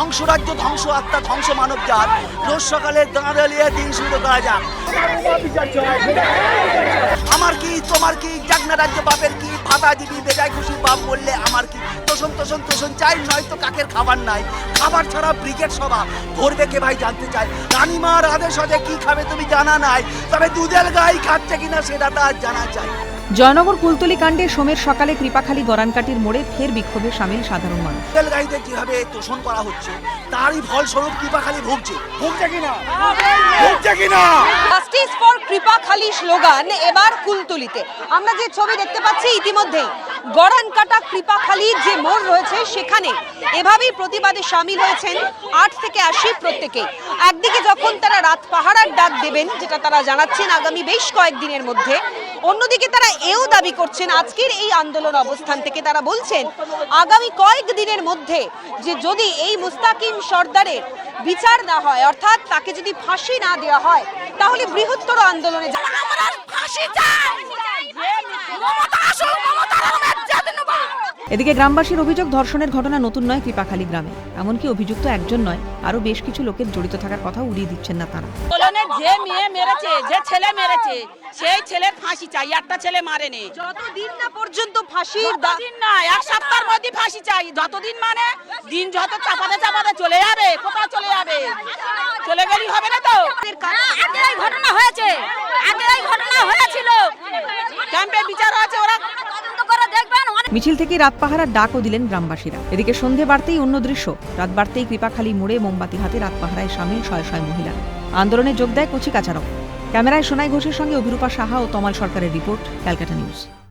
ধ্বংসরাজ্য, ধ্বংস আত্মা, ধ্বংস মানব জাত। রোজ সকালে দাঁড়ালিয়ে দিন শুরু করা যাক। আমার কি তোমার কি, জাগনা রাজ্য বাপের কি, ভাতা দিবি বেজায় খুশি বাপ বললে আমার কি, তোষণ তোষণ তোষণ চাই, নয়তো কাকের খাবার নাই। খাবার ছাড়া ব্রিগেড সভা করবে কে ভাই জানতে চাই। রানীমার আদেশ হতে কি খাবে তুমি জানা নাই, তবে দুধের গাই খাচ্ছে কিনা সেটা তার জানা চাই। জয়নগর কুলতলি কাণ্ডে সোমের সকালে কৃপাখালী গরানকাটির মোড়ে ফের বিক্ষোভে সামিল সাধারণ মানুষ। দুধের গাইদের যেভাবে তোষণ করা হচ্ছে তারই ফলস্বরূপ কৃপাখালী ভুগছে কিনা, ভুগছে কিনা। জাস্টিস ফর কৃপাখালী স্লোগান এবার কুলতলিতে। আমরা যে ছবি দেখতে পাচ্ছি ইতিমধ্যেই গরানকাটা কৃপাখালীর যে মোড় রয়েছে সেখানে এভাবেই প্রতিবাদে সামিল হয়েছেন 8 থেকে 80 প্রত্যেকেই। একদিকে যখন তারা রাত পাহারার ডাক দেবেন, যেটা তারা জানাচ্ছেন আগামী বেশ কয়েকদিনের মধ্যে, অন্যদিকে তারা এও দাবি করছেন আজকের এই আন্দোলন অবস্থান থেকে তারা বলছেন আগামী কয়েকদিনের মধ্যে যে যদি এই মুস্তাকিম সর্দারের বিচার না হয়, অর্থাৎ তাকে যদি ফাঁসি না দেওয়া হয়, তাহলে বৃহত্তর আন্দোলনে এদিকে গ্রামবাসীর অভিযোগ, ধর্ষণের ঘটনা নতুন নয় কৃপাখালী গ্রামে। এমনকি অভিযুক্ত একজন নয়, আরো বেশ কিছু লোকের জড়িত থাকার কথা উড়িয়ে দিচ্ছেন না তারা। যে মেয়ে মেরেছে, যে ছেলে মেরেছে, সেই ছেলের ফাঁসি চাই। একটা ছেলে মারেনি, যতদিন না পর্যন্ত ফাঁসির দিন না, এক সপ্তাহের মধ্যে ফাঁসি চাই। যতদিন মানে দিন যত চাপাতে চাপাতে চলে যাবে, কোথায় চলে যাবে, চলে গেলেই হবে না তো। আগে এই ঘটনা হয়েছে, আগে এই ঘটনা হয়েছিল, ক্যাম্পে বিচার আছে, ওরা তদন্ত করে দেখবেন। মিছিল থেকে রাত পাহারার ডাকও দিলেন গ্রামবাসীরা। এদিকে সন্ধে বাড়তেই অন্য দৃশ্য, রাত বাড়তেই কৃপাখালী মোড়ে মোমবাতি হাতে রাত পাহারায় সামিল শয়ে শয়ে মহিলা। আন্দোলনে যোগ দেয় কচি কাচারাও। ক্যামেরায় সোনাই ঘোষের সঙ্গে অভিরূপা সাহা ও তমাল সরকারের রিপোর্ট, ক্যালকাটা নিউজ।